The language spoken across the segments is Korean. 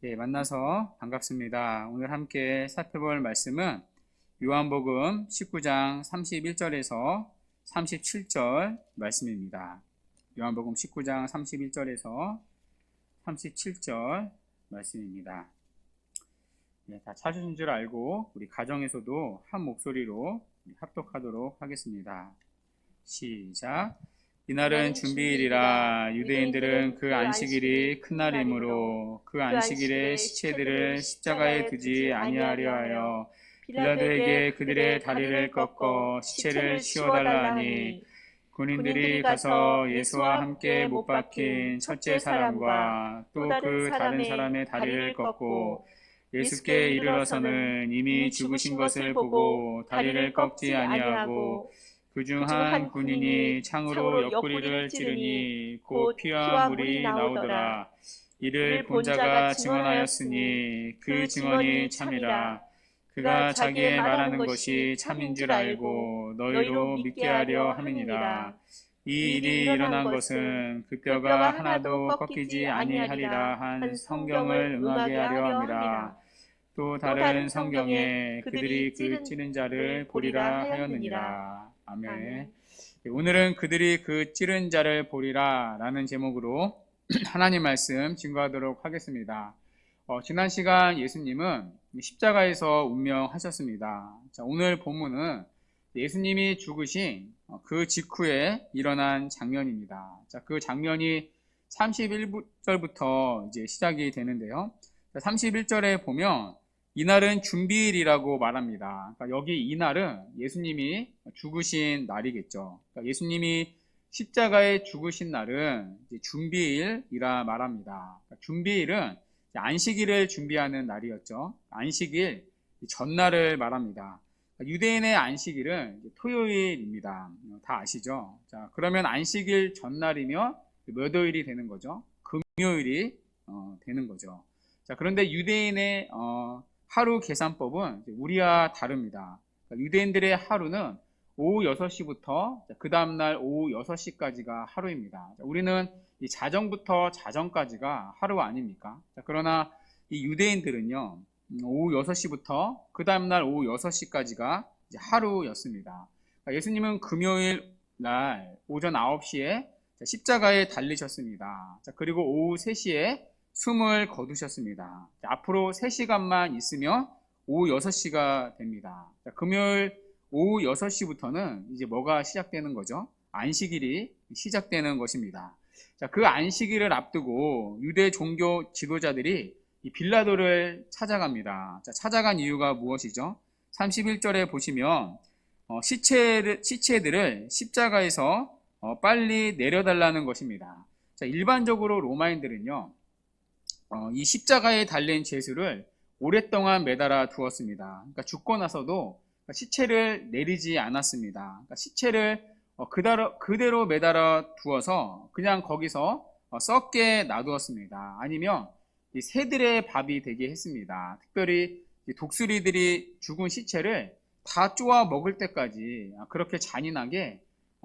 예, 만나서 반갑습니다. 오늘 함께 살펴볼 말씀은 요한복음 19장 31절에서 37절 말씀입니다. 요한복음 19장 31절에서 37절 말씀입니다. 예, 다 찾으신 줄 알고 우리 가정에서도 한 목소리로 합독하도록 하겠습니다. 시작. 이날은 준비일이라 유대인들은 그 안식일이 큰 날이므로 그 안식일에 시체들을 십자가에 두지 아니하려 하여 빌라도에게 그들의 다리를 꺾어 시체를 치워달라 하니 군인들이 가서 예수와 함께 못 박힌 첫째 사람과 또 그 다른 사람의 다리를 꺾고 예수께 이르러서는 이미 죽으신 것을 보고 다리를 꺾지 아니하고 그중 한 군인이 창으로 옆구리를 찌르니 곧 피와 물이 나오더라. 이를 본 자가 증언하였으니 그 증언이 참이라. 그가 자기의 말하는 것이 참인 줄 알고 너희로 믿게 하려 함이니라. 이 일이 일어난 것은 그 뼈가 하나도 꺾이지 아니하리라 한 성경을 응하게 하려 함이라. 또 다른 성경에 그들이 그 찌른 자를 보리라 하였느니라. 아멘. 오늘은 그들이 그 찌른 자를 보리라 라는 제목으로 하나님 말씀 증거하도록 하겠습니다. 지난 시간 예수님은 십자가에서 운명하셨습니다. 자, 오늘 본문은 예수님이 죽으신 그 직후에 일어난 장면입니다. 자, 그 장면이 31절부터 이제 시작이 되는데요. 31절에 보면 이날은 준비일이라고 말합니다. 그러니까 여기 이날은 예수님이 죽으신 날이겠죠. 그러니까 예수님이 십자가에 죽으신 날은 이제 준비일이라 말합니다. 그러니까 준비일은 안식일을 준비하는 날이었죠. 안식일 전날을 말합니다. 그러니까 유대인의 안식일은 토요일입니다. 다 아시죠? 자, 그러면 안식일 전날이면 몇 요일이 되는 거죠? 금요일이 되는 거죠. 자, 그런데 유대인의 하루 계산법은 우리와 다릅니다. 그러니까 유대인들의 하루는 오후 6시부터 그 다음날 오후 6시까지가 하루입니다. 우리는 이 자정부터 자정까지가 하루 아닙니까? 그러나 이 유대인들은요, 오후 6시부터 그 다음날 오후 6시까지가 하루였습니다. 그러니까 예수님은 금요일 날 오전 9시에 십자가에 달리셨습니다. 그리고 오후 3시에 숨을 거두셨습니다. 앞으로 3시간만 있으면 오후 6시가 됩니다. 금요일 오후 6시부터는 이제 뭐가 시작되는 거죠? 안식일이 시작되는 것입니다. 자, 그 안식일을 앞두고 유대 종교 지도자들이 이 빌라도를 찾아갑니다. 자, 찾아간 이유가 무엇이죠? 31절에 보시면 시체들을 십자가에서 빨리 내려달라는 것입니다. 자, 일반적으로 로마인들은요, 이 십자가에 달린 제수를 오랫동안 매달아 두었습니다. 그러니까 죽고 나서도 시체를 내리지 않았습니다. 그러니까 시체를 그대로 매달아 두어서 그냥 거기서 썩게 놔두었습니다. 아니면 이 새들의 밥이 되게 했습니다. 특별히 독수리들이 죽은 시체를 다 쪼아 먹을 때까지 그렇게 잔인하게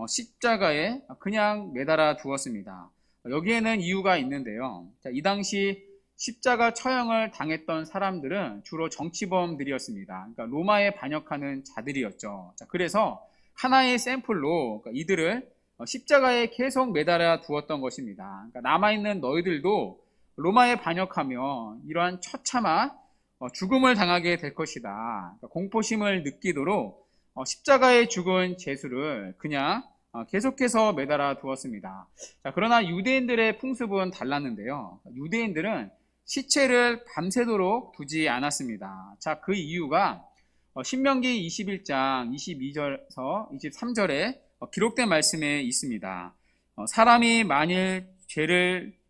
십자가에 그냥 매달아 두었습니다. 여기에는 이유가 있는데요. 자, 이 당시 십자가 처형을 당했던 사람들은 주로 정치범들이었습니다. 그러니까 로마에 반역하는 자들이었죠. 자, 그래서 하나의 샘플로 그러니까 이들을 십자가에 계속 매달아 두었던 것입니다. 그러니까 남아있는 너희들도 로마에 반역하면 이러한 처참한 죽음을 당하게 될 것이다. 그러니까 공포심을 느끼도록 십자가에 죽은 제수를 그냥 계속해서 매달아 두었습니다. 자, 그러나 유대인들의 풍습은 달랐는데요. 유대인들은 시체를 밤새도록 두지 않았습니다. 자, 그 이유가 신명기 21장 22절에서 23절에 기록된 말씀에 있습니다. 사람이 만일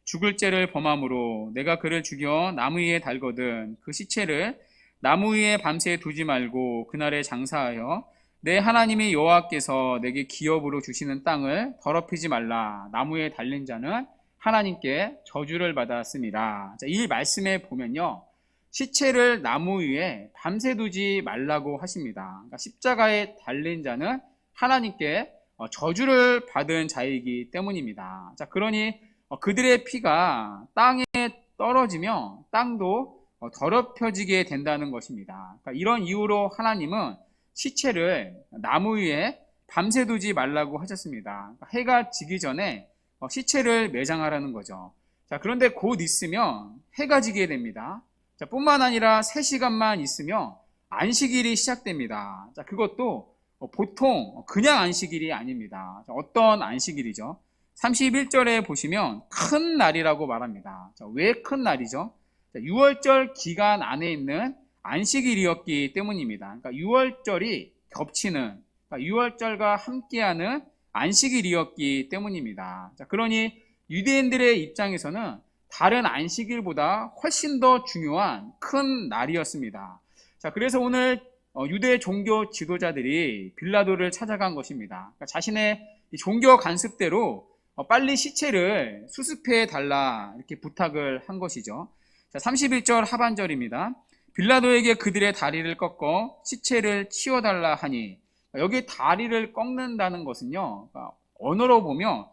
죽을 죄를 범함으로 내가 그를 죽여 나무 위에 달거든 그 시체를 나무 위에 밤새 두지 말고 그날에 장사하여 내 하나님의 여호와께서 내게 기업으로 주시는 땅을 더럽히지 말라. 나무에 달린 자는 하나님께 저주를 받았습니다. 자, 이 말씀에 보면요, 시체를 나무 위에 밤새 두지 말라고 하십니다. 그러니까 십자가에 달린 자는 하나님께 저주를 받은 자이기 때문입니다. 자, 그러니 그들의 피가 땅에 떨어지며 땅도 더럽혀지게 된다는 것입니다. 그러니까 이런 이유로 하나님은 시체를 나무 위에 밤새 두지 말라고 하셨습니다. 그러니까 해가 지기 전에 시체를 매장하라는 거죠. 자, 그런데 곧 있으면 해가 지게 됩니다. 자, 뿐만 아니라 3시간만 있으면 안식일이 시작됩니다. 자, 그것도 보통 그냥 안식일이 아닙니다. 자, 어떤 안식일이죠? 31절에 보시면 큰 날이라고 말합니다. 자, 왜 큰 날이죠? 자, 6월절 기간 안에 있는 안식일이었기 때문입니다. 그러니까 6월절이 겹치는, 그러니까 6월절과 함께하는 안식일이었기 때문입니다. 자, 그러니 유대인들의 입장에서는 다른 안식일보다 훨씬 더 중요한 큰 날이었습니다. 자, 그래서 오늘 유대 종교 지도자들이 빌라도를 찾아간 것입니다. 그러니까 자신의 종교 관습대로 빨리 시체를 수습해 달라 이렇게 부탁을 한 것이죠. 자, 31절 하반절입니다. 빌라도에게 그들의 다리를 꺾어 시체를 치워달라 하니, 여기 다리를 꺾는다는 것은요, 그러니까 언어로 보면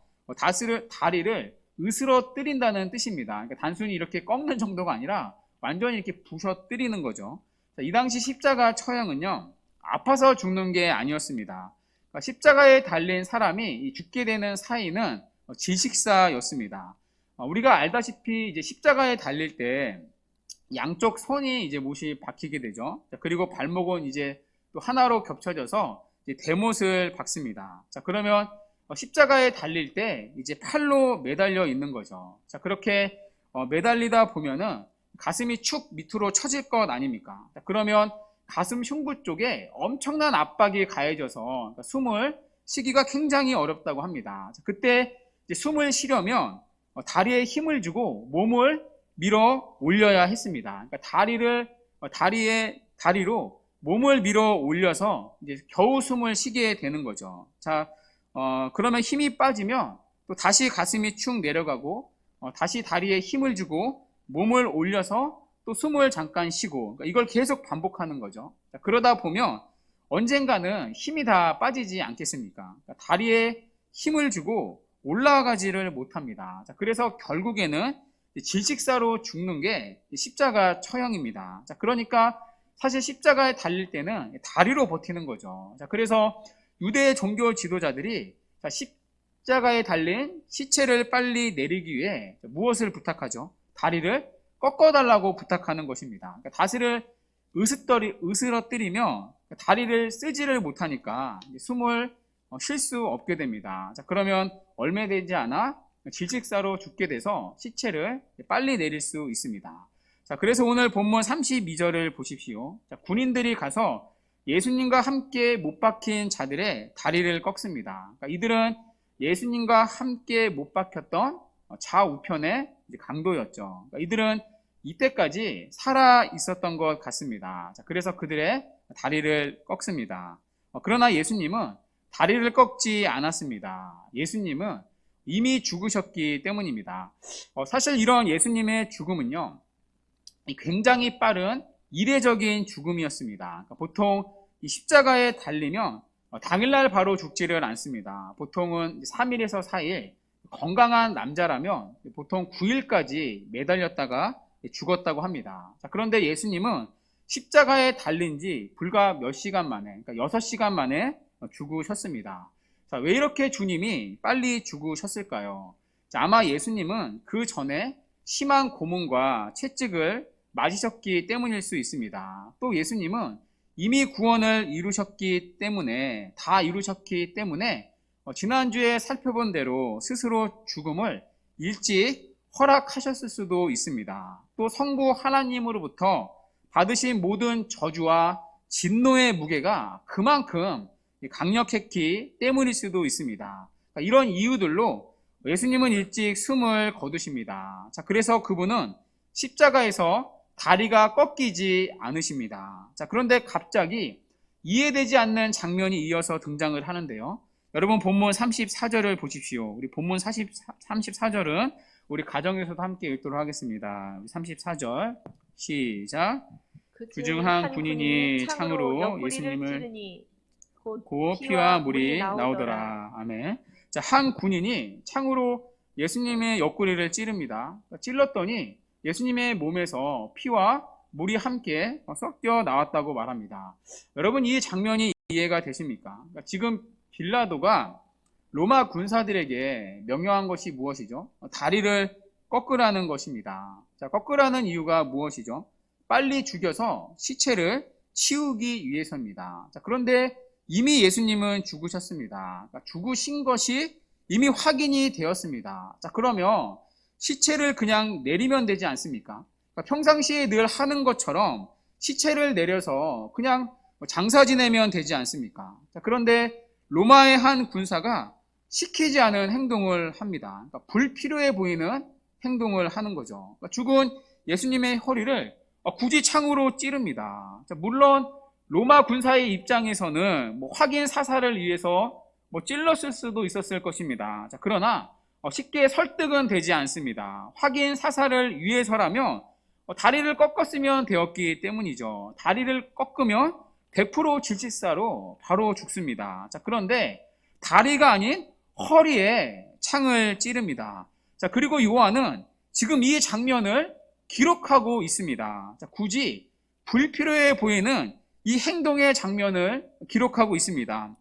다리를 으스러뜨린다는 뜻입니다. 그러니까 단순히 이렇게 꺾는 정도가 아니라 완전히 이렇게 부셔뜨리는 거죠. 자, 이 당시 십자가 처형은요, 아파서 죽는 게 아니었습니다. 그러니까 십자가에 달린 사람이 죽게 되는 사인은 질식사였습니다. 우리가 알다시피 이제 십자가에 달릴 때 양쪽 손이 이제 못이 박히게 되죠. 자, 그리고 발목은 이제 또 하나로 겹쳐져서 이제 대못을 박습니다. 자, 그러면 십자가에 달릴 때 이제 팔로 매달려 있는 거죠. 자, 그렇게 매달리다 보면은 가슴이 축 밑으로 처질 것 아닙니까? 자, 그러면 가슴 흉부 쪽에 엄청난 압박이 가해져서 그러니까 숨을 쉬기가 굉장히 어렵다고 합니다. 자, 그때 이제 숨을 쉬려면 다리에 힘을 주고 몸을 밀어 올려야 했습니다. 그러니까 다리로 몸을 밀어 올려서 이제 겨우 숨을 쉬게 되는 거죠. 자, 그러면 힘이 빠지면 또 다시 가슴이 축 내려가고 다시 다리에 힘을 주고 몸을 올려서 또 숨을 잠깐 쉬고, 그러니까 이걸 계속 반복하는 거죠. 자, 그러다 보면 언젠가는 힘이 다 빠지지 않겠습니까? 그러니까 다리에 힘을 주고 올라가지를 못합니다. 자, 그래서 결국에는 질식사로 죽는 게 십자가 처형입니다. 자, 그러니까 사실 십자가에 달릴 때는 다리로 버티는 거죠. 자, 그래서 유대 종교 지도자들이 십자가에 달린 시체를 빨리 내리기 위해 무엇을 부탁하죠? 다리를 꺾어달라고 부탁하는 것입니다. 그러니까 다리를 으스러뜨리며 다리를 쓰지를 못하니까 숨을 쉴 수 없게 됩니다. 자, 그러면 얼마 되지 않아 질식사로 죽게 돼서 시체를 빨리 내릴 수 있습니다. 자, 그래서 오늘 본문 32절을 보십시오. 자, 군인들이 가서 예수님과 함께 못 박힌 자들의 다리를 꺾습니다. 그러니까 이들은 예수님과 함께 못 박혔던 좌우편의 강도였죠. 그러니까 이들은 이때까지 살아 있었던 것 같습니다. 자, 그래서 그들의 다리를 꺾습니다. 그러나 예수님은 다리를 꺾지 않았습니다. 예수님은 이미 죽으셨기 때문입니다. 사실 이런 예수님의 죽음은요, 굉장히 빠른 이례적인 죽음이었습니다. 그러니까 보통 이 십자가에 달리면 당일날 바로 죽지를 않습니다. 보통은 3일에서 4일, 건강한 남자라면 보통 9일까지 매달렸다가 죽었다고 합니다. 자, 그런데 예수님은 십자가에 달린 지 불과 몇 시간 만에, 그러니까 6시간 만에 죽으셨습니다. 자, 왜 이렇게 주님이 빨리 죽으셨을까요? 자, 아마 예수님은 그 전에 심한 고문과 채찍을 맞으셨기 때문일 수 있습니다. 또 예수님은 이미 구원을 다 이루셨기 때문에 지난주에 살펴본 대로 스스로 죽음을 일찍 허락하셨을 수도 있습니다. 또 성부 하나님으로부터 받으신 모든 저주와 진노의 무게가 그만큼 강력했기 때문일 수도 있습니다. 이런 이유들로 예수님은 일찍 숨을 거두십니다. 자, 그래서 그분은 십자가에서 다리가 꺾이지 않으십니다. 자, 그런데 갑자기 이해되지 않는 장면이 이어서 등장을 하는데요. 여러분 본문 34절을 보십시오. 우리 본문 34절은 우리 가정에서도 함께 읽도록 하겠습니다. 34절 시작. 그중 한 군인이 창으로 예수님을 고 피와 물이 나오더라. 아멘. 자, 한 군인이 창으로 예수님의 옆구리를 찌릅니다. 찔렀더니 예수님의 몸에서 피와 물이 함께 섞여 나왔다고 말합니다. 여러분, 이 장면이 이해가 되십니까? 그러니까 지금 빌라도가 로마 군사들에게 명령한 것이 무엇이죠? 다리를 꺾으라는 것입니다. 자, 꺾으라는 이유가 무엇이죠? 빨리 죽여서 시체를 치우기 위해서입니다. 자, 그런데 이미 예수님은 죽으셨습니다. 그러니까 죽으신 것이 이미 확인이 되었습니다. 자, 그러면 시체를 그냥 내리면 되지 않습니까? 그러니까 평상시에 늘 하는 것처럼 시체를 내려서 그냥 장사 지내면 되지 않습니까? 자, 그런데 로마의 한 군사가 시키지 않은 행동을 합니다. 그러니까 불필요해 보이는 행동을 하는 거죠. 그러니까 죽은 예수님의 허리를 굳이 창으로 찌릅니다. 자, 물론 로마 군사의 입장에서는 확인 사살을 위해서 찔렀을 수도 있었을 것입니다. 자, 그러나 쉽게 설득은 되지 않습니다. 확인 사살을 위해서라면 다리를 꺾었으면 되었기 때문이죠. 다리를 꺾으면 100% 질식사로 바로 죽습니다. 자, 그런데 다리가 아닌 허리에 창을 찌릅니다. 자, 그리고 요한은 지금 이 장면을 기록하고 있습니다. 자, 굳이 불필요해 보이는 이 행동의 장면을 기록하고 있습니다.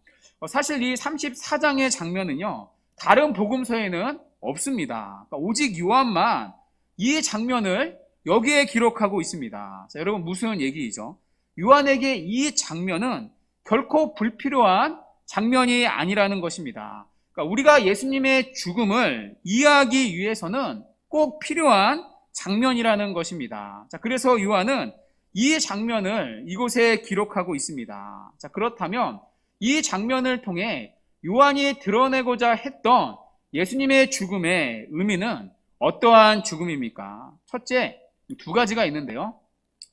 사실 이 34장의 장면은요, 다른 복음서에는 없습니다. 그러니까 오직 요한만 이 장면을 여기에 기록하고 있습니다. 자, 여러분, 무슨 얘기이죠? 요한에게 이 장면은 결코 불필요한 장면이 아니라는 것입니다. 그러니까 우리가 예수님의 죽음을 이해하기 위해서는 꼭 필요한 장면이라는 것입니다. 자, 그래서 요한은 이 장면을 이곳에 기록하고 있습니다. 자, 그렇다면 이 장면을 통해 요한이 드러내고자 했던 예수님의 죽음의 의미는 어떠한 죽음입니까? 첫째, 두 가지가 있는데요.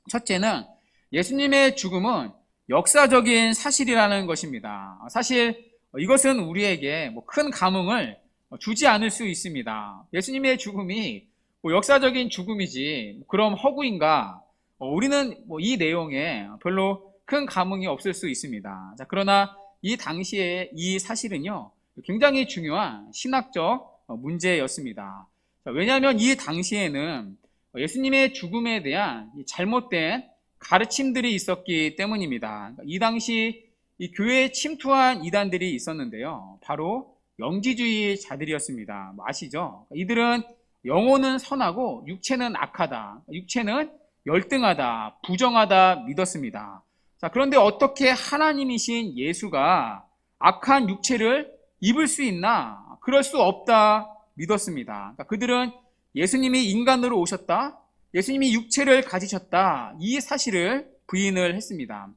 첫째는 예수님의 죽음은 역사적인 사실이라는 것입니다. 사실 이것은 우리에게 큰 감흥을 주지 않을 수 있습니다. 예수님의 죽음이 역사적인 죽음이지 그럼 허구인가? 우리는 이 내용에 별로 큰 감흥이 없을 수 있습니다. 자, 그러나 이 당시에 이 사실은요, 굉장히 중요한 신학적 문제였습니다. 자, 왜냐하면 이 당시에는 예수님의 죽음에 대한 잘못된 가르침들이 있었기 때문입니다. 이 당시 이 교회에 침투한 이단들이 있었는데요, 바로 영지주의자들이었습니다. 아시죠? 이들은 영혼은 선하고 육체는 악하다, 육체는 열등하다, 부정하다 믿었습니다. 자, 그런데 어떻게 하나님이신 예수가 악한 육체를 입을 수 있나? 그럴 수 없다 믿었습니다. 그러니까 그들은 예수님이 인간으로 오셨다, 예수님이 육체를 가지셨다, 이 사실을 부인을 했습니다.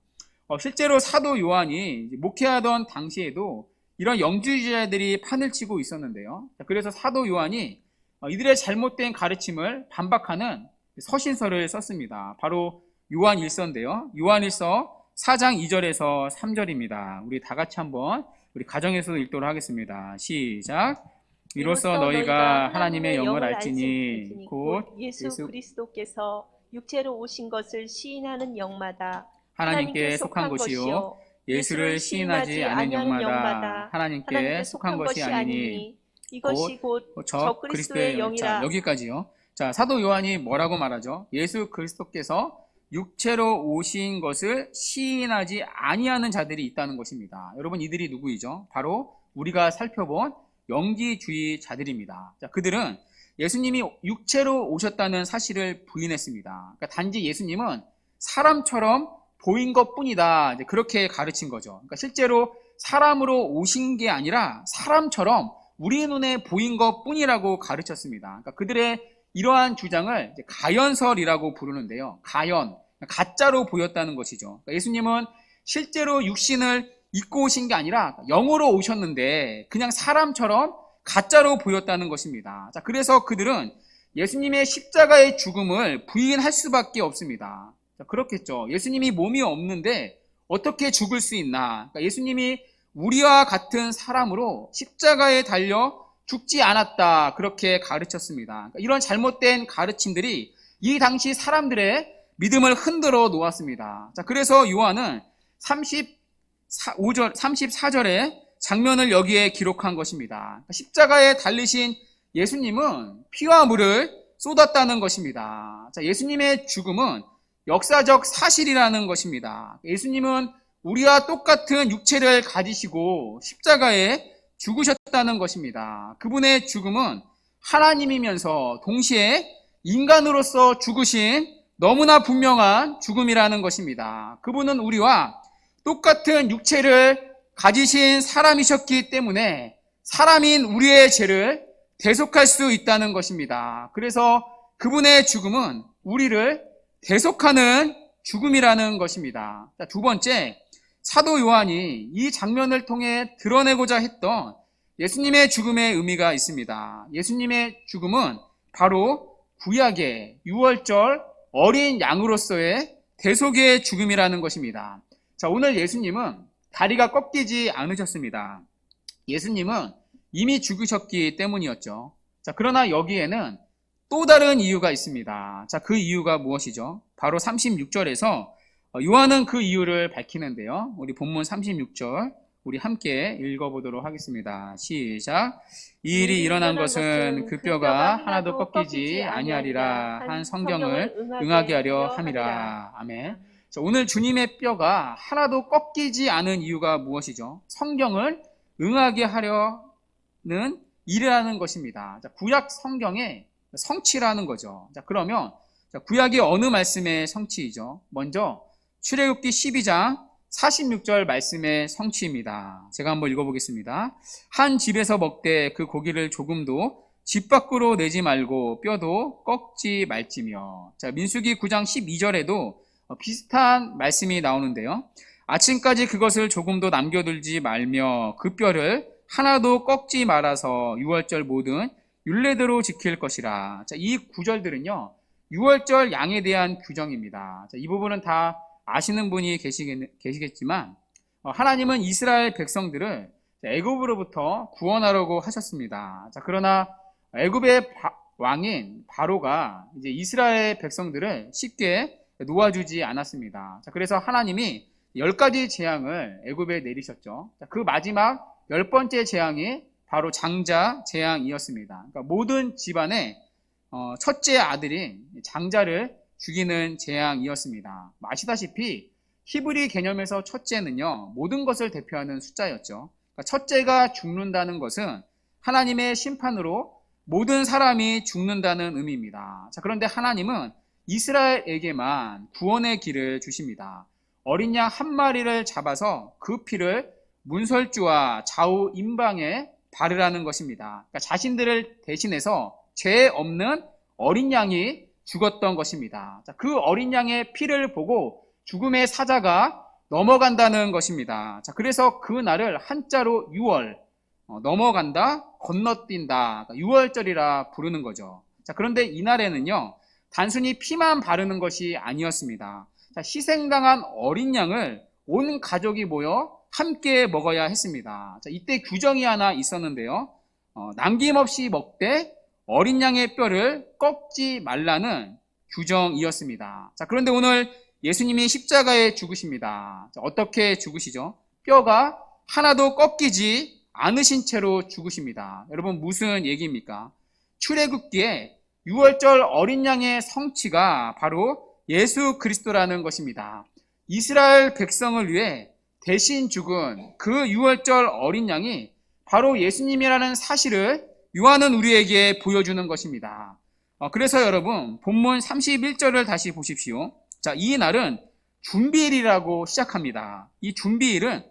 실제로 사도 요한이 목회하던 당시에도 이런 영주주의자들이 판을 치고 있었는데요. 그래서 사도 요한이 이들의 잘못된 가르침을 반박하는 서신서를 썼습니다. 바로 요한일서인데요. 요한일서 4장 2절에서 3절입니다. 우리 다 같이 한번 우리 가정에서도 읽도록 하겠습니다. 시작. 이로써 너희가 하나님의 영을 알지니 곧 예수 그리스도께서 육체로 오신 것을 시인하는 영마다 하나님께 속한 것이요 예수를 시인하지 않은 영마다 하나님께 속한 것이 아니니 이것이 곧 저 그리스도의 영이라. 자, 여기까지요. 자, 사도 요한이 뭐라고 말하죠? 예수 그리스도께서 육체로 오신 것을 시인하지 아니하는 자들이 있다는 것입니다. 여러분, 이들이 누구이죠? 바로 우리가 살펴본 영지주의자들입니다. 자, 그들은 예수님이 육체로 오셨다는 사실을 부인했습니다. 그러니까 단지 예수님은 사람처럼 보인 것뿐이다, 그렇게 가르친 거죠. 그러니까 실제로 사람으로 오신 게 아니라 사람처럼 우리 눈에 보인 것뿐이라고 가르쳤습니다. 그러니까 그들의 이러한 주장을 가연설이라고 부르는데요. 가연, 가짜로 보였다는 것이죠. 그러니까 예수님은 실제로 육신을 입고 오신 게 아니라 영으로 오셨는데 그냥 사람처럼 가짜로 보였다는 것입니다. 자, 그래서 그들은 예수님의 십자가의 죽음을 부인할 수밖에 없습니다. 자, 그렇겠죠. 예수님이 몸이 없는데 어떻게 죽을 수 있나? 그러니까 예수님이 우리와 같은 사람으로 십자가에 달려 죽지 않았다, 그렇게 가르쳤습니다. 그러니까 이런 잘못된 가르침들이 이 당시 사람들의 믿음을 흔들어 놓았습니다. 자, 그래서 요한은 34절의 장면을 여기에 기록한 것입니다. 십자가에 달리신 예수님은 피와 물을 쏟았다는 것입니다. 자, 예수님의 죽음은 역사적 사실이라는 것입니다. 예수님은 우리와 똑같은 육체를 가지시고 십자가에 죽으셨다는 것입니다. 그분의 죽음은 하나님이면서 동시에 인간으로서 죽으신 너무나 분명한 죽음이라는 것입니다. 그분은 우리와 똑같은 육체를 가지신 사람이셨기 때문에 사람인 우리의 죄를 대속할 수 있다는 것입니다. 그래서 그분의 죽음은 우리를 대속하는 죽음이라는 것입니다. 자, 두 번째, 사도 요한이 이 장면을 통해 드러내고자 했던 예수님의 죽음의 의미가 있습니다. 예수님의 죽음은 바로 구약의 유월절 어린 양으로서의 대속의 죽음이라는 것입니다. 자, 오늘 예수님은 다리가 꺾이지 않으셨습니다. 예수님은 이미 죽으셨기 때문이었죠. 자, 그러나 여기에는 또 다른 이유가 있습니다. 자, 그 이유가 무엇이죠? 바로 36절에서 요한은 그 이유를 밝히는데요. 우리 본문 36절 우리 함께 읽어보도록 하겠습니다. 시작. 이 일이 일어난 것은 그 뼈가 하나도 꺾이지 아니하리라 한 성경을 응하게 하려 함이라. 아멘. 자, 오늘 주님의 뼈가 하나도 꺾이지 않은 이유가 무엇이죠? 성경을 응하게 하려는 일이라는 것입니다. 자, 구약 성경의 성취라는 거죠. 자, 그러면 구약의 어느 말씀의 성취이죠? 먼저 출애굽기 12장 46절 말씀의 성취입니다. 제가 한번 읽어보겠습니다. 한 집에서 먹되 그 고기를 조금도 집 밖으로 내지 말고 뼈도 꺾지 말지며. 자, 민수기 9장 12절에도 비슷한 말씀이 나오는데요. 아침까지 그것을 조금도 남겨두지 말며 그 뼈를 하나도 꺾지 말아서 유월절 모든 율례대로 지킬 것이라. 자, 이 구절들은요, 유월절 양에 대한 규정입니다. 자, 이 부분은 다 아시는 분이 계시겠지만 하나님은 이스라엘 백성들을 애굽으로부터 구원하려고 하셨습니다. 자, 그러나 애굽의 왕인 바로가 이제 이스라엘 백성들을 쉽게 놓아주지 않았습니다. 자, 그래서 하나님이 10가지 재앙을 애굽에 내리셨죠. 자, 그 마지막 10번째 재앙이 바로 장자 재앙이었습니다. 그러니까 모든 집안의 첫째 아들인 장자를 죽이는 재앙이었습니다. 아시다시피 히브리 개념에서 첫째는요, 모든 것을 대표하는 숫자였죠. 그러니까 첫째가 죽는다는 것은 하나님의 심판으로 모든 사람이 죽는다는 의미입니다. 자, 그런데 하나님은 이스라엘에게만 구원의 길을 주십니다. 어린 양 한 마리를 잡아서 그 피를 문설주와 좌우 임방에 바르라는 것입니다. 그러니까 자신들을 대신해서 죄 없는 어린 양이 죽었던 것입니다. 자, 그 어린 양의 피를 보고 죽음의 사자가 넘어간다는 것입니다. 자, 그래서 그 날을 한자로 유월, 넘어간다, 건너뛴다, 유월절이라 부르는 거죠. 자, 그런데 이날에는요, 단순히 피만 바르는 것이 아니었습니다. 자, 희생당한 어린 양을 온 가족이 모여 함께 먹어야 했습니다. 자, 이때 규정이 하나 있었는데요. 남김없이 먹되 어린 양의 뼈를 꺾지 말라는 규정이었습니다. 자, 그런데 오늘 예수님이 십자가에 죽으십니다. 자, 어떻게 죽으시죠? 뼈가 하나도 꺾이지 않으신 채로 죽으십니다. 여러분, 무슨 얘기입니까? 출애굽기에 유월절 어린 양의 성취가 바로 예수 그리스도라는 것입니다. 이스라엘 백성을 위해 대신 죽은 그 유월절 어린 양이 바로 예수님이라는 사실을 요한은 우리에게 보여주는 것입니다. 그래서 여러분, 본문 31절을 다시 보십시오. 자, 이 날은 준비일이라고 시작합니다. 이 준비일은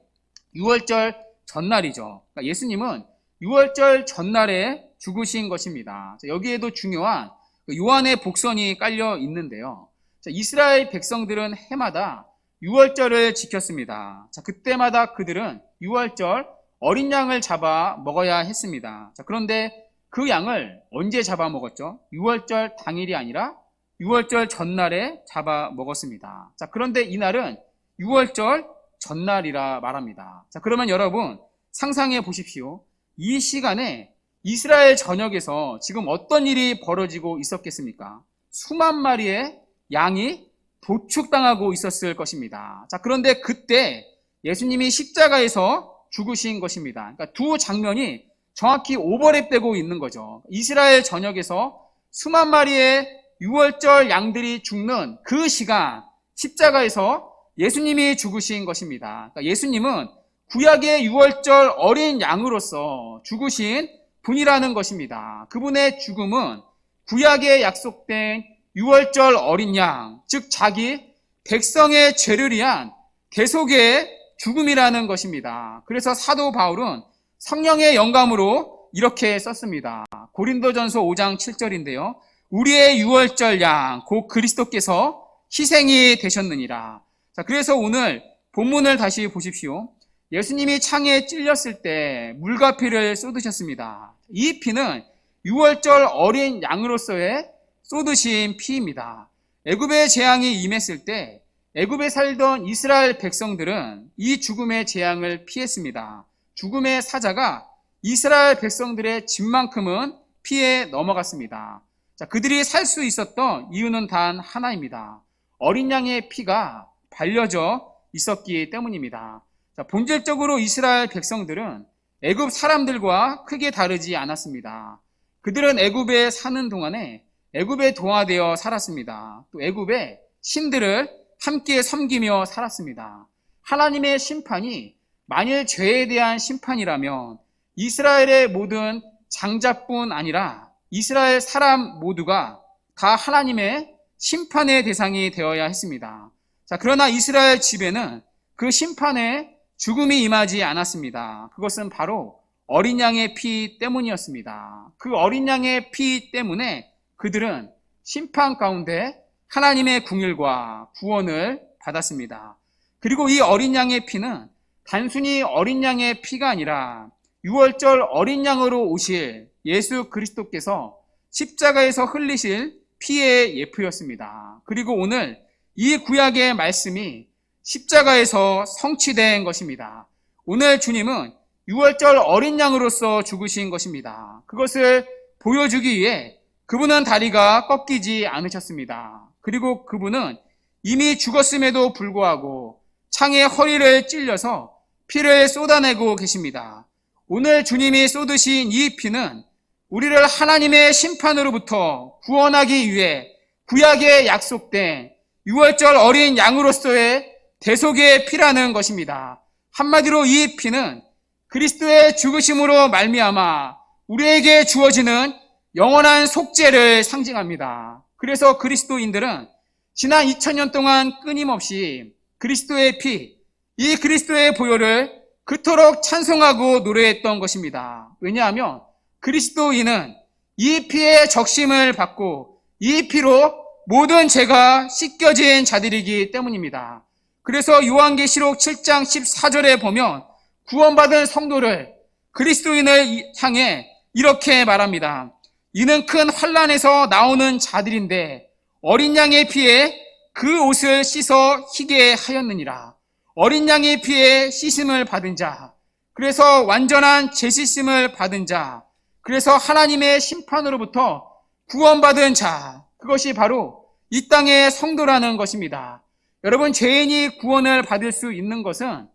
유월절 전날이죠. 그러니까 예수님은 유월절 전날에 죽으신 것입니다. 자, 여기에도 중요한 요한의 복선이 깔려 있는데요. 자, 이스라엘 백성들은 해마다 유월절을 지켰습니다. 자, 그때마다 그들은 유월절 어린 양을 잡아 먹어야 했습니다. 자, 그런데 그 양을 언제 잡아 먹었죠? 유월절 당일이 아니라 유월절 전날에 잡아 먹었습니다. 자, 그런데 이날은 유월절 전날이라 말합니다. 자, 그러면 여러분 상상해 보십시오. 이 시간에 이스라엘 전역에서 지금 어떤 일이 벌어지고 있었겠습니까? 수만 마리의 양이 도축당하고 있었을 것입니다. 자, 그런데 그때 예수님이 십자가에서 죽으신 것입니다. 그러니까 두 장면이 정확히 오버랩되고 있는 거죠. 이스라엘 전역에서 수만 마리의 유월절 양들이 죽는 그 시간, 십자가에서 예수님이 죽으신 것입니다. 그러니까 예수님은 구약의 유월절 어린 양으로서 죽으신 분이라는 것입니다. 그분의 죽음은 구약에 약속된 유월절 어린 양, 즉 자기 백성의 죄를 위한 대속의 죽음이라는 것입니다. 그래서 사도 바울은 성령의 영감으로 이렇게 썼습니다. 고린도전서 5장 7절인데요. 우리의 유월절 양, 곧 그리스도께서 희생이 되셨느니라. 자, 그래서 오늘 본문을 다시 보십시오. 예수님이 창에 찔렸을 때 물과 피를 쏟으셨습니다. 이 피는 유월절 어린 양으로서의 쏟으신 피입니다. 애굽의 재앙이 임했을 때 애굽에 살던 이스라엘 백성들은 이 죽음의 재앙을 피했습니다. 죽음의 사자가 이스라엘 백성들의 집만큼은 피해 넘어갔습니다. 자, 그들이 살 수 있었던 이유는 단 하나입니다. 어린 양의 피가 발려져 있었기 때문입니다. 자, 본질적으로 이스라엘 백성들은 애굽 사람들과 크게 다르지 않았습니다. 그들은 애굽에 사는 동안에 애굽에 동화되어 살았습니다. 또 애굽의 신들을 함께 섬기며 살았습니다. 하나님의 심판이 만일 죄에 대한 심판이라면 이스라엘의 모든 장자뿐 아니라 이스라엘 사람 모두가 다 하나님의 심판의 대상이 되어야 했습니다. 자, 그러나 이스라엘 집에는 그 심판에 죽음이 임하지 않았습니다. 그것은 바로 어린 양의 피 때문이었습니다. 그 어린 양의 피 때문에 그들은 심판 가운데 하나님의 긍휼과 구원을 받았습니다. 그리고 이 어린 양의 피는 단순히 어린 양의 피가 아니라 유월절 어린 양으로 오실 예수 그리스도께서 십자가에서 흘리실 피의 예표였습니다. 그리고 오늘 이 구약의 말씀이 십자가에서 성취된 것입니다. 오늘 주님은 유월절 어린 양으로서 죽으신 것입니다. 그것을 보여주기 위해 그분은 다리가 꺾이지 않으셨습니다. 그리고 그분은 이미 죽었음에도 불구하고 창에 허리를 찔려서 피를 쏟아내고 계십니다. 오늘 주님이 쏟으신 이 피는 우리를 하나님의 심판으로부터 구원하기 위해 구약에 약속된 유월절 어린 양으로서의 대속의 피라는 것입니다. 한마디로 이 피는 그리스도의 죽으심으로 말미암아 우리에게 주어지는 영원한 속죄를 상징합니다. 그래서 그리스도인들은 지난 2000년 동안 끊임없이 그리스도의 피, 이 그리스도의 보혈을 그토록 찬송하고 노래했던 것입니다. 왜냐하면 그리스도인은 이 피의 적심을 받고 이 피로 모든 죄가 씻겨진 자들이기 때문입니다. 그래서 요한계시록 7장 14절에 보면 구원받은 성도를 그리스도인을 향해 이렇게 말합니다. 이는 큰 환난에서 나오는 자들인데 어린 양의 피에 그 옷을 씻어 희게 하였느니라. 어린 양의 피에 씻음을 받은 자, 그래서 완전한 재씻음을 받은 자, 그래서 하나님의 심판으로부터 구원받은 자, 그것이 바로 이 땅의 성도라는 것입니다. 여러분, 죄인이 구원을 받을 수 있는 것은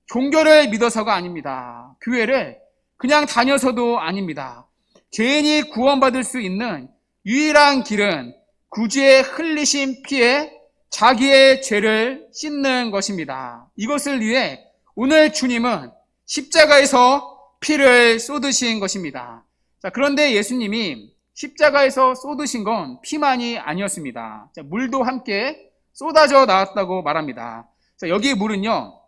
종교를 믿어서가 아닙니다. 교회를 그냥 다녀서도 아닙니다. 죄인이 구원받을 수 있는 유일한 길은 구주의 흘리신 피에 자기의 죄를 씻는 것입니다. 이것을 위해 오늘 주님은 십자가에서 피를 쏟으신 것입니다. 자, 그런데 예수님이 십자가에서 쏟으신 건 피만이 아니었습니다. 자, 물도 함께 쏟아져 나왔다고 말합니다. 자, 여기 물은요,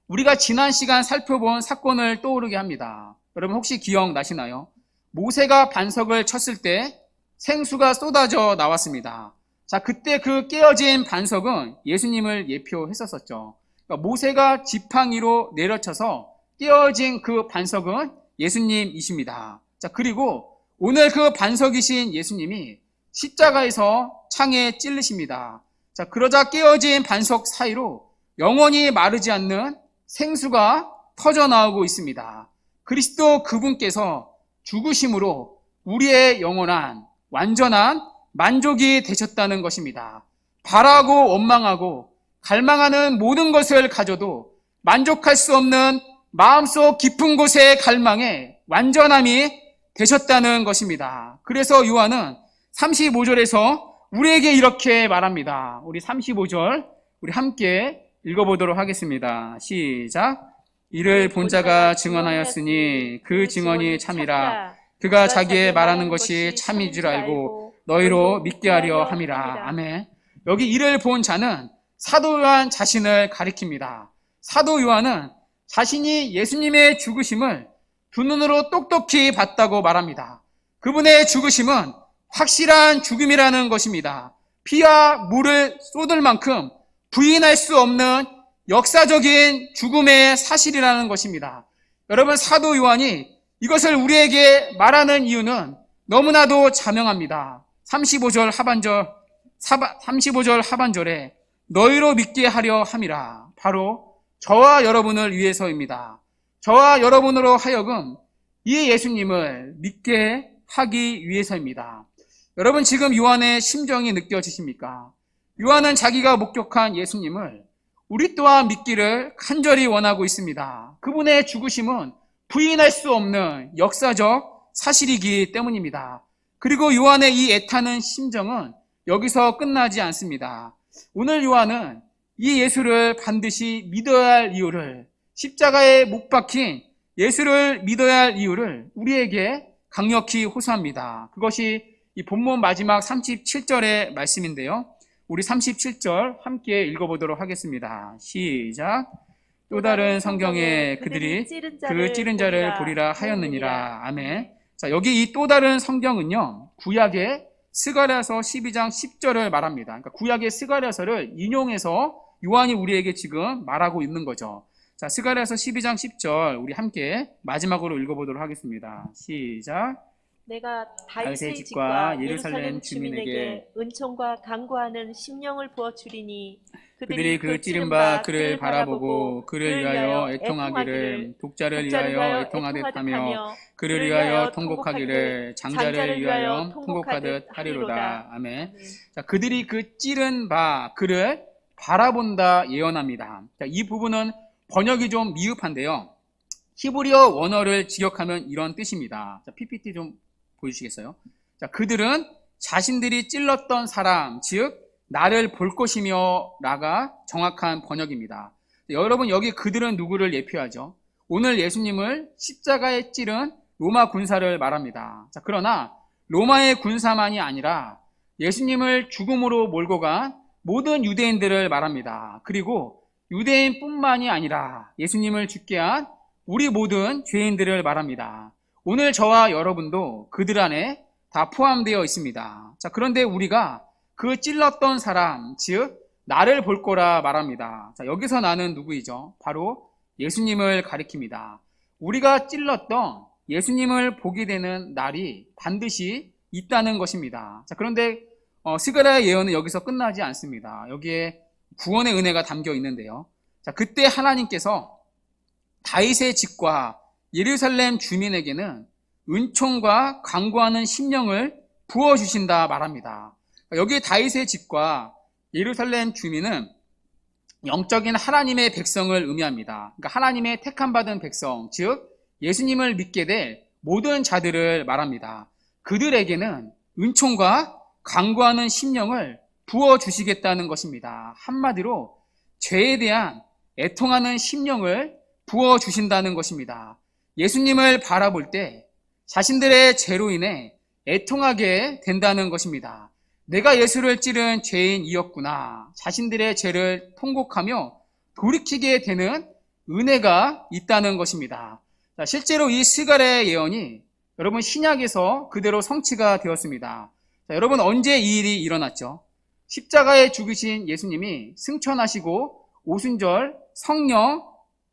우리가 지난 시간 살펴본 사건을 떠오르게 합니다. 여러분 혹시 기억나시나요? 모세가 반석을 쳤을 때 생수가 쏟아져 나왔습니다. 자, 그때 그 깨어진 반석은 예수님을 예표했었죠. 그러니까 모세가 지팡이로 내려쳐서 깨어진 그 반석은 예수님이십니다. 자, 그리고 오늘 그 반석이신 예수님이 십자가에서 창에 찔리십니다. 자, 그러자 깨어진 반석 사이로 영원히 마르지 않는 생수가 터져나오고 있습니다. 그리스도 그분께서 죽으심으로 우리의 영원한 완전한 만족이 되셨다는 것입니다. 바라고 원망하고 갈망하는 모든 것을 가져도 만족할 수 없는 마음속 깊은 곳의 갈망에 완전함이 되셨다는 것입니다. 그래서 요한은 35절에서 우리에게 이렇게 말합니다. 우리 35절 우리 함께 읽어보도록 하겠습니다. 시작. 이를 본 자가 증언하였으니 그 증언이 참이라. 그가 자기의 말하는 것이 참인 줄 알고 너희로 믿게 하려 함이라. 아멘. 여기 이를 본 자는 사도 요한 자신을 가리킵니다. 사도 요한은 자신이 예수님의 죽으심을 두 눈으로 똑똑히 봤다고 말합니다. 그분의 죽으심은 확실한 죽음이라는 것입니다. 피와 물을 쏟을 만큼 부인할 수 없는 역사적인 죽음의 사실이라는 것입니다. 여러분, 사도 요한이 이것을 우리에게 말하는 이유는 너무나도 자명합니다. 35절 하반절에 너희로 믿게 하려 함이라. 바로 저와 여러분을 위해서입니다. 저와 여러분으로 하여금 이 예수님을 믿게 하기 위해서입니다. 여러분, 지금 요한의 심정이 느껴지십니까? 요한은 자기가 목격한 예수님을 우리 또한 믿기를 간절히 원하고 있습니다. 그분의 죽으심은 부인할 수 없는 역사적 사실이기 때문입니다. 그리고 요한의 이 애타는 심정은 여기서 끝나지 않습니다. 오늘 요한은 이 예수를 반드시 믿어야 할 이유를, 십자가에 못 박힌 예수를 믿어야 할 이유를 우리에게 강력히 호소합니다. 그것이 이 본문 마지막 37절의 말씀인데요. 우리 37절 함께 읽어보도록 하겠습니다. 시작. 또 다른 성경에 그들이 그 찌른 자를 보리라 하였느니라. 아멘. 자, 여기 이 또 다른 성경은요, 구약의 스가랴서 12장 10절을 말합니다. 그러니까 구약의 스가랴서를 인용해서 요한이 우리에게 지금 말하고 있는 거죠. 자, 스가랴서 12장 10절 우리 함께 마지막으로 읽어보도록 하겠습니다. 시작. 내가 다윗의 집과 예루살렘 주민에게 은총과 강구하는 심령을 부어주리니 그들이 그 찌른 바 그를 바라보고 그를 위하여 애통하기를, 독자를 위하여 애통하듯 하며 그를 위하여 통곡하기를, 장자를 위하여 통곡하듯 하리로다. 아멘. 자, 그들이 그 찌른 바 그를 바라본다 예언합니다. 자, 이 부분은 번역이 좀 미흡한데요. 히브리어 원어를 직역하면 이런 뜻입니다. 자, PPT 좀 보여주시겠어요? 자, 그들은 자신들이 찔렀던 사람, 즉 나를 볼 것이며 라가 정확한 번역입니다. 여러분, 여기 그들은 누구를 예표하죠? 오늘 예수님을 십자가에 찌른 로마 군사를 말합니다. 자, 그러나 로마의 군사만이 아니라 예수님을 죽음으로 몰고 간 모든 유대인들을 말합니다. 그리고 유대인뿐만이 아니라 예수님을 죽게 한 우리 모든 죄인들을 말합니다. 오늘 저와 여러분도 그들 안에 다 포함되어 있습니다. 자, 그런데 우리가 그 찔렀던 사람, 즉 나를 볼 거라 말합니다. 자, 여기서 나는 누구이죠? 바로 예수님을 가리킵니다. 우리가 찔렀던 예수님을 보게 되는 날이 반드시 있다는 것입니다. 자, 그런데 스가랴의 예언은 여기서 끝나지 않습니다. 여기에 구원의 은혜가 담겨 있는데요. 자, 그때 하나님께서 다윗의 집과 예루살렘 주민에게는 은총과 강구하는 심령을 부어주신다 말합니다. 여기 다윗의 집과 예루살렘 주민은 영적인 하나님의 백성을 의미합니다. 그러니까 하나님의 택함받은 백성, 즉 예수님을 믿게 될 모든 자들을 말합니다. 그들에게는 은총과 강구하는 심령을 부어주시겠다는 것입니다. 한마디로 죄에 대한 애통하는 심령을 부어주신다는 것입니다. 예수님을 바라볼 때 자신들의 죄로 인해 애통하게 된다는 것입니다. 내가 예수를 찌른 죄인이었구나. 자신들의 죄를 통곡하며 돌이키게 되는 은혜가 있다는 것입니다. 자, 실제로 이 스가랴의 예언이 여러분 신약에서 그대로 성취가 되었습니다. 자, 여러분, 언제 이 일이 일어났죠? 십자가에 죽으신 예수님이 승천하시고 오순절 성령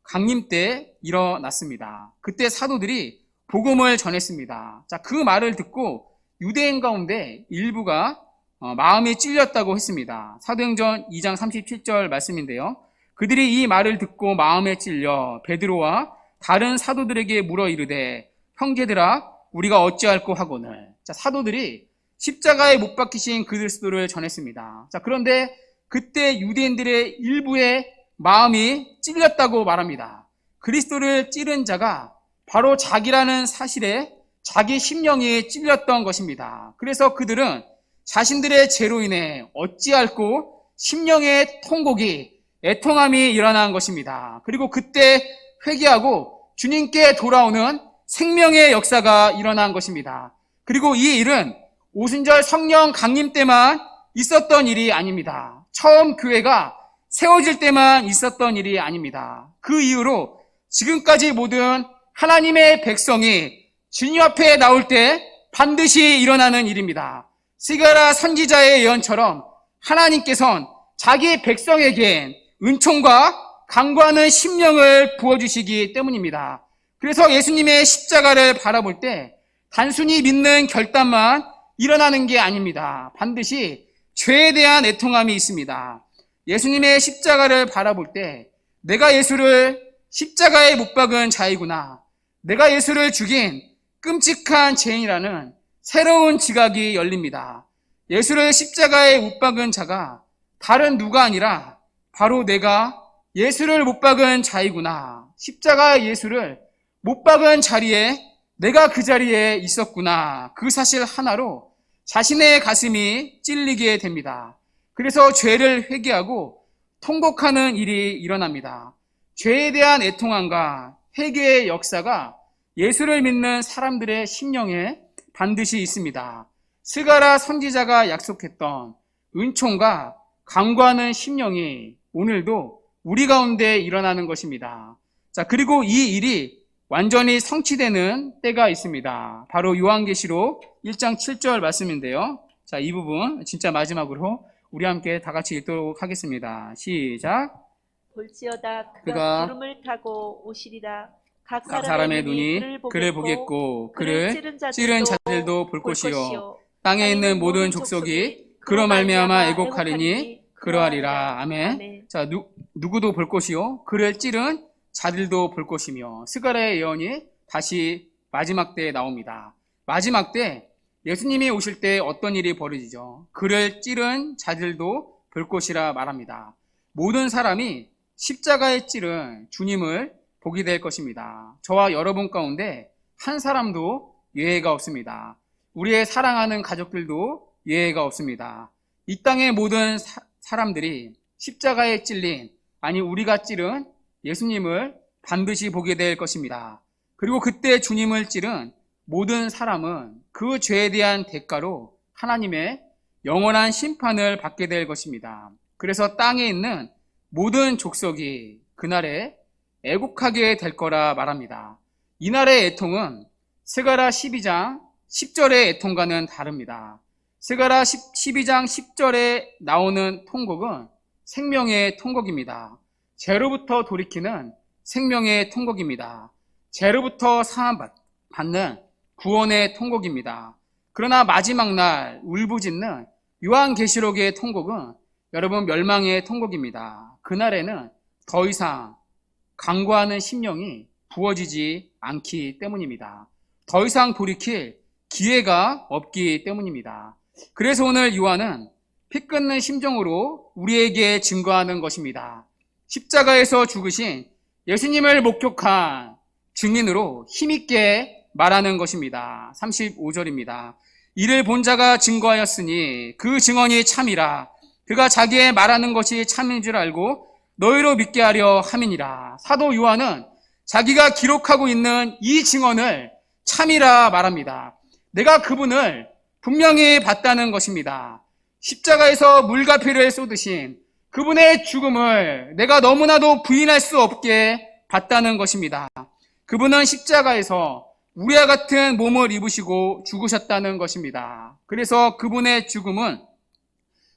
강림 때 일어났습니다. 그때 사도들이 복음을 전했습니다. 자, 그 말을 듣고 유대인 가운데 일부가 마음이 찔렸다고 했습니다. 사도행전 2장 37절 말씀인데요. 그들이 이 말을 듣고 마음에 찔려 베드로와 다른 사도들에게 물어 이르되 형제들아 우리가 어찌할꼬 하거늘. 자, 사도들이 십자가에 못 박히신 그리스도를 전했습니다. 자, 그런데 그때 유대인들의 일부의 마음이 찔렸다고 말합니다. 그리스도를 찌른 자가 바로 자기라는 사실에 자기 심령이 찔렸던 것입니다. 그래서 그들은 자신들의 죄로 인해 어찌할꼬 심령의 통곡이, 애통함이 일어난 것입니다. 그리고 그때 회개하고 주님께 돌아오는 생명의 역사가 일어난 것입니다. 그리고 이 일은 오순절 성령 강림 때만 있었던 일이 아닙니다. 처음 교회가 세워질 때만 있었던 일이 아닙니다. 그 이후로 지금까지 모든 하나님의 백성이 주님 앞에 나올 때 반드시 일어나는 일입니다. 스가랴 선지자의 예언처럼 하나님께서는 자기 백성에겐 은총과 강구하는 심령을 부어주시기 때문입니다. 그래서 예수님의 십자가를 바라볼 때 단순히 믿는 결단만 일어나는 게 아닙니다. 반드시 죄에 대한 애통함이 있습니다. 예수님의 십자가를 바라볼 때 내가 예수를 십자가에 못 박은 자이구나, 내가 예수를 죽인 끔찍한 죄인이라는 새로운 지각이 열립니다. 예수를 십자가에 못 박은 자가 다른 누가 아니라 바로 내가 예수를 못 박은 자이구나, 십자가의 예수를 못 박은 자리에 내가 그 자리에 있었구나, 그 사실 하나로 자신의 가슴이 찔리게 됩니다. 그래서 죄를 회개하고 통곡하는 일이 일어납니다. 죄에 대한 애통함과 회개의 역사가 예수를 믿는 사람들의 심령에 반드시 있습니다. 스가랴 선지자가 약속했던 은총과 간구하는 심령이 오늘도 우리 가운데 일어나는 것입니다. 자, 그리고 이 일이 완전히 성취되는 때가 있습니다. 바로 요한계시록 1장 7절 말씀인데요. 자, 이 부분 진짜 마지막으로 우리 함께 다 같이 읽도록 하겠습니다. 시작. 볼지어다 그가 그가 구름을 타고 오시리라. 각 사람의 눈이 그를 보겠고 그를 찌른 자들도 볼 것이요 땅에 있는 모든 족속이 그로 말미암아 애곡하리니 그러하리라. 아멘. 자, 누구도 볼 것이요 그를 찌른 자들도 볼 것이며, 스가랴의 예언이 다시 마지막 때에 나옵니다. 마지막 때 예수님이 오실 때 어떤 일이 벌어지죠? 그를 찌른 자들도 볼 것이라 말합니다. 모든 사람이 십자가에 찌른 주님을 보게 될 것입니다. 저와 여러분 가운데 한 사람도 예외가 없습니다. 우리의 사랑하는 가족들도 예외가 없습니다. 이 땅의 모든 사람들이 십자가에 찔린, 아니 우리가 찌른 예수님을 반드시 보게 될 것입니다. 그리고 그때 주님을 찌른 모든 사람은 그 죄에 대한 대가로 하나님의 영원한 심판을 받게 될 것입니다. 그래서 땅에 있는 모든 족속이 그날에 애곡하게 될 거라 말합니다. 이날의 애통은 스가랴 12장 10절의 애통과는 다릅니다. 스가랴 12장 10절에 나오는 통곡은 생명의 통곡입니다. 죄로부터 돌이키는 생명의 통곡입니다. 죄로부터 사함받는 구원의 통곡입니다. 그러나 마지막 날 울부짖는 요한계시록의 통곡은 여러분 멸망의 통곡입니다. 그날에는 더 이상 간구하는 심령이 부어지지 않기 때문입니다. 더 이상 돌이킬 기회가 없기 때문입니다. 그래서 오늘 요한은 피 끓는 심정으로 우리에게 증거하는 것입니다. 십자가에서 죽으신 예수님을 목격한 증인으로 힘있게 말하는 것입니다. 35절입니다. 이를 본 자가 증거하였으니 그 증언이 참이라. 그가 자기의 말하는 것이 참인 줄 알고 너희로 믿게 하려 함이니라. 사도 요한은 자기가 기록하고 있는 이 증언을 참이라 말합니다. 내가 그분을 분명히 봤다는 것입니다. 십자가에서 물과 피를 쏟으신 그분의 죽음을 내가 너무나도 부인할 수 없게 봤다는 것입니다. 그분은 십자가에서 우리와 같은 몸을 입으시고 죽으셨다는 것입니다. 그래서 그분의 죽음은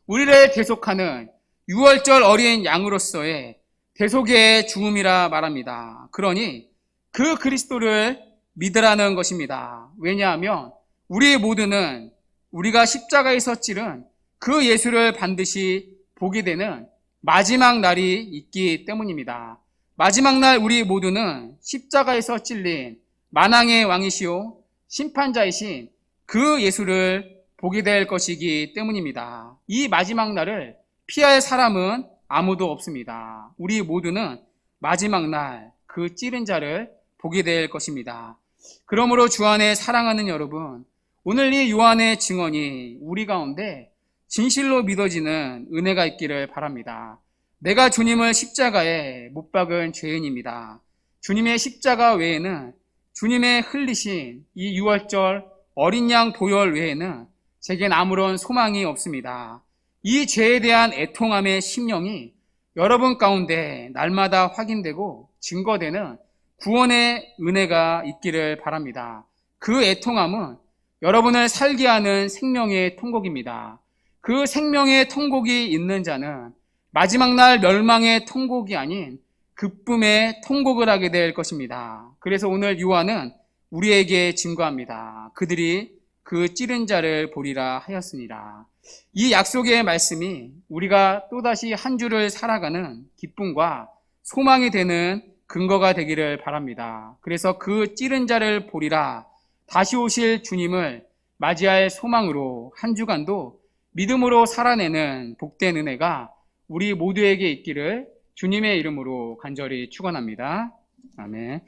우리를 대속하는 유월절 어린 양으로서의 대속의 죽음이라 말합니다. 그러니 그 그리스도를 믿으라는 것입니다. 왜냐하면 우리 모두는 우리가 십자가에서 찌른 그 예수를 반드시 보게 되는 마지막 날이 있기 때문입니다. 마지막 날 우리 모두는 십자가에서 찔린 만왕의 왕이시오 심판자이신 그 예수를 보게 될 것이기 때문입니다. 이 마지막 날을 피할 사람은 아무도 없습니다. 우리 모두는 마지막 날 그 찌른 자를 보게 될 것입니다. 그러므로 주 안에 사랑하는 여러분, 오늘 이 요한의 증언이 우리 가운데 진실로 믿어지는 은혜가 있기를 바랍니다. 내가 주님을 십자가에 못 박은 죄인입니다. 주님의 십자가 외에는, 주님의 흘리신 이 유월절 어린 양 보혈 외에는 제겐 아무런 소망이 없습니다. 이 죄에 대한 애통함의 심령이 여러분 가운데 날마다 확인되고 증거되는 구원의 은혜가 있기를 바랍니다. 그 애통함은 여러분을 살게 하는 생명의 통곡입니다. 그 생명의 통곡이 있는 자는 마지막 날 멸망의 통곡이 아닌 기쁨의 통곡을 하게 될 것입니다. 그래서 오늘 요한은 우리에게 증거합니다. 그들이 그 찌른 자를 보리라 하였으니라. 이 약속의 말씀이 우리가 또다시 한 주를 살아가는 기쁨과 소망이 되는 근거가 되기를 바랍니다. 그래서 그 찌른 자를 보리라, 다시 오실 주님을 맞이할 소망으로 한 주간도 믿음으로 살아내는 복된 은혜가 우리 모두에게 있기를 주님의 이름으로 간절히 축원합니다. 아멘.